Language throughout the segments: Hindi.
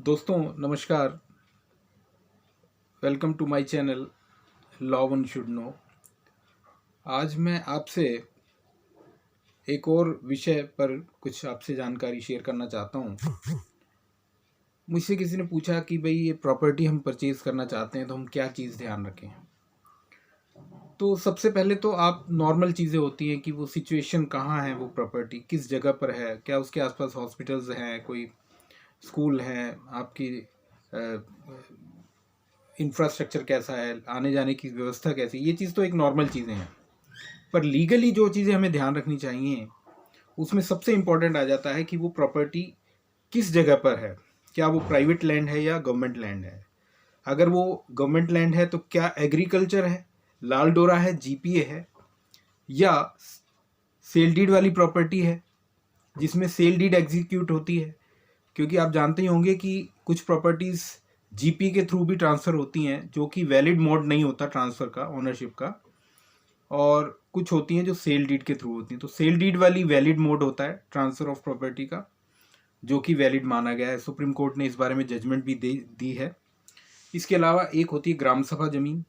दोस्तों नमस्कार। Welcome to my channel law one should know. आज मैं आपसे एक और विषय पर कुछ आपसे जानकारी शेयर करना चाहता हूँ। मुझसे किसी ने पूछा कि भाई ये प्रॉपर्टी हम परचेज़ करना चाहते हैं तो हम क्या चीज़ ध्यान रखें। तो सबसे पहले तो आप नॉर्मल चीज़ें होती हैं कि वो सिचुएशन कहाँ है, वो प्रॉपर्टी किस जगह पर है, क्या उसके आसपास हॉस्पिटल्स हैं, कोई स्कूल है, आपकी इंफ्रास्ट्रक्चर कैसा है, आने जाने की व्यवस्था कैसी, ये चीज़ तो एक नॉर्मल चीज़ें हैं। पर लीगली जो चीज़ें हमें ध्यान रखनी चाहिए उसमें सबसे इम्पोर्टेंट आ जाता है कि वो प्रॉपर्टी किस जगह पर है। क्या वो प्राइवेट लैंड है या गवर्नमेंट लैंड है। अगर वो गवर्नमेंट लैंड है तो क्या एग्रीकल्चर है, लाल डोरा है, जीपीए है, या सेल डीड वाली प्रॉपर्टी है जिसमें सेल डीड एग्जीक्यूट होती है। क्योंकि आप जानते ही होंगे कि कुछ प्रॉपर्टीज़ जीपी के थ्रू भी ट्रांसफ़र होती हैं जो कि वैलिड मोड नहीं होता ट्रांसफ़र का, ओनरशिप का, और कुछ होती हैं जो सेल डीड के थ्रू होती हैं। तो सेल डीड वाली वैलिड मोड होता है ट्रांसफ़र ऑफ प्रॉपर्टी का, जो कि वैलिड माना गया है। सुप्रीम कोर्ट ने इस बारे में जजमेंट भी दी है। इसके अलावा एक होती है ग्राम सभा ज़मीन।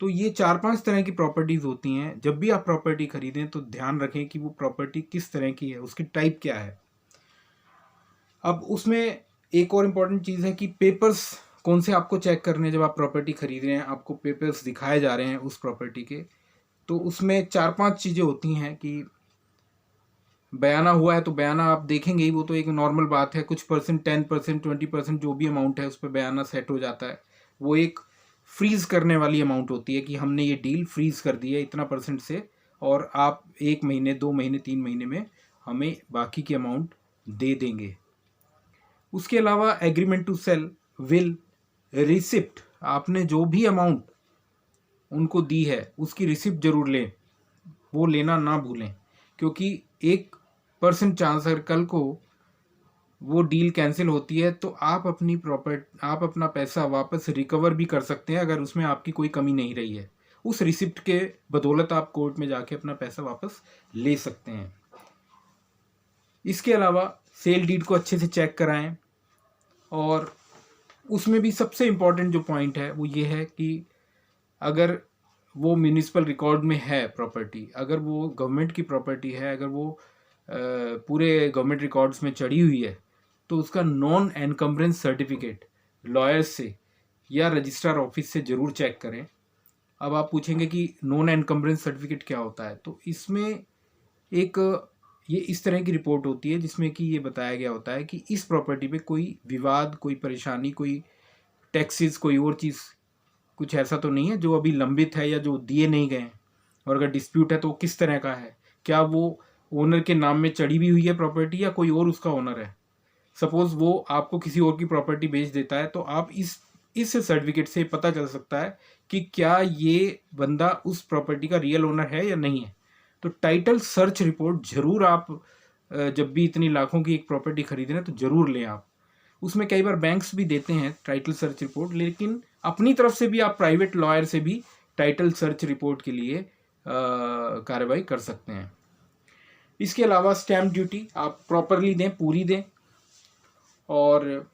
तो ये 4-5 तरह की प्रॉपर्टीज़ होती हैं। जब भी आप प्रॉपर्टी खरीदें तो ध्यान रखें कि वो प्रॉपर्टी किस तरह की है, उसकी टाइप क्या है। अब उसमें एक और इम्पॉर्टेंट चीज़ है कि पेपर्स कौन से आपको चेक करने हैं। जब आप प्रॉपर्टी खरीद रहे हैं, आपको पेपर्स दिखाए जा रहे हैं उस प्रॉपर्टी के, तो उसमें 4-5 चीज़ें होती हैं कि बयाना हुआ है तो बयाना आप देखेंगे ही, वो तो एक नॉर्मल बात है। कुछ परसेंट 10%, 20% जो भी अमाउंट है उस पर बयाना सेट हो जाता है। वो एक फ्रीज़ करने वाली अमाउंट होती है कि हमने ये डील फ्रीज़ कर दी है इतना परसेंट से, और आप 1 महीने, 2 महीने, 3 महीने में हमें बाकी की अमाउंट दे देंगे। उसके अलावा agreement to sale, will, receipt, आपने जो भी अमाउंट उनको दी है उसकी रिसिप्ट जरूर लें, वो लेना ना भूलें। क्योंकि 1% चांस अगर कल को वो डील कैंसिल होती है तो आप अपना पैसा वापस रिकवर भी कर सकते हैं अगर उसमें आपकी कोई कमी नहीं रही है। उस रिसिप्ट के बदौलत आप कोर्ट में जाके अपना पैसा वापस ले सकते हैं। इसके अलावा सेल डीड को अच्छे से चेक कराएं, और उसमें भी सबसे इम्पॉर्टेंट जो पॉइंट है वो ये है कि अगर वो म्यूनिसिपल रिकॉर्ड में है प्रॉपर्टी, अगर वो गवर्नमेंट की प्रॉपर्टी है, अगर वो पूरे गवर्नमेंट रिकॉर्ड्स में चढ़ी हुई है, तो उसका नॉन एनकम्बरेंस सर्टिफिकेट लॉयर्स से या रजिस्ट्रार ऑफिस से ज़रूर चेक करें। अब आप पूछेंगे कि नॉन एनकम्बरेंस सर्टिफिकेट क्या होता है। तो इसमें एक ये इस तरह की रिपोर्ट होती है जिसमें कि ये बताया गया होता है कि इस प्रॉपर्टी पे कोई विवाद, कोई परेशानी, कोई टैक्सेस, कोई और चीज़, कुछ ऐसा तो नहीं है जो अभी लंबित है या जो दिए नहीं गए हैं। और अगर डिस्प्यूट है तो किस तरह का है, क्या वो ओनर के नाम में चढ़ी भी हुई है प्रॉपर्टी या कोई और उसका ओनर है। सपोज वो आपको किसी और की प्रॉपर्टी बेच देता है तो आप इस सर्टिफिकेट से पता चल सकता है कि क्या ये बंदा उस प्रॉपर्टी का रियल ओनर है या नहीं है। तो टाइटल सर्च रिपोर्ट जरूर आप जब भी इतनी लाखों की एक प्रॉपर्टी खरीदें ना तो जरूर लें आप। उसमें कई बार बैंक्स भी देते हैं टाइटल सर्च रिपोर्ट, लेकिन अपनी तरफ से भी आप प्राइवेट लॉयर से भी टाइटल सर्च रिपोर्ट के लिए कार्रवाई कर सकते हैं। इसके अलावा स्टैम्प ड्यूटी आप प्रॉपरली दें, पूरी दें। और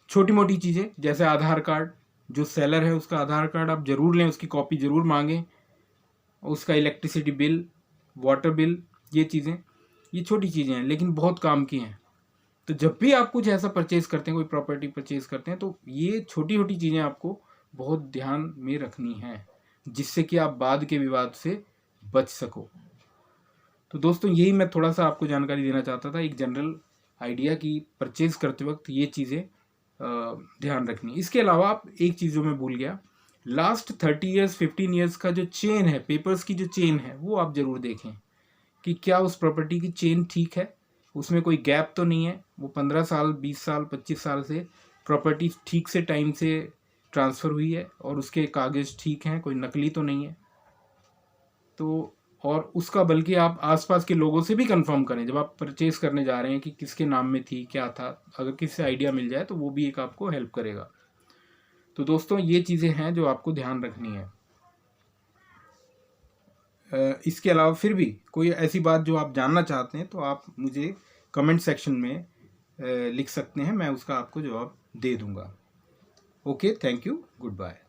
छोटी मोटी चीज़ें जैसे आधार कार्ड, जो सेलर है उसका आधार कार्ड आप ज़रूर लें, उसकी कॉपी ज़रूर मांगें। उसका इलेक्ट्रिसिटी बिल, वाटर बिल, ये चीज़ें, ये छोटी चीज़ें हैं लेकिन बहुत काम की हैं। तो जब भी आप कुछ ऐसा परचेज़ करते हैं, कोई प्रॉपर्टी परचेज़ करते हैं, तो ये छोटी छोटी चीज़ें आपको बहुत ध्यान में रखनी हैं जिससे कि आप बाद के विवाद से बच सको। तो दोस्तों यही मैं थोड़ा सा आपको जानकारी देना चाहता था, एक जनरल आइडिया कि परचेज़ करते वक्त ये चीज़ें ध्यान रखनी। इसके अलावा आप एक चीज़ जो मैं भूल गया, लास्ट 30 ईयर्स 15 ईयर्स का जो चेन है, पेपर्स की जो चेन है, वो आप ज़रूर देखें कि क्या उस प्रॉपर्टी की चेन ठीक है, उसमें कोई गैप तो नहीं है। वो 15 साल, 20 साल, 25 साल से प्रॉपर्टी ठीक से टाइम से ट्रांसफ़र हुई है और उसके कागज़ ठीक हैं, कोई नकली तो नहीं है। तो और उसका बल्कि आप आसपास के लोगों से भी कंफर्म करें जब आप परचेज़ करने जा रहे हैं कि किसके नाम में थी, क्या था। अगर किसी से आइडिया मिल जाए तो वो भी एक आपको हेल्प करेगा। तो दोस्तों ये चीज़ें हैं जो आपको ध्यान रखनी है। इसके अलावा फिर भी कोई ऐसी बात जो आप जानना चाहते हैं तो आप मुझे कमेंट सेक्शन में लिख सकते हैं, मैं उसका आपको जवाब दे दूंगा। Okay, thank you, good bye.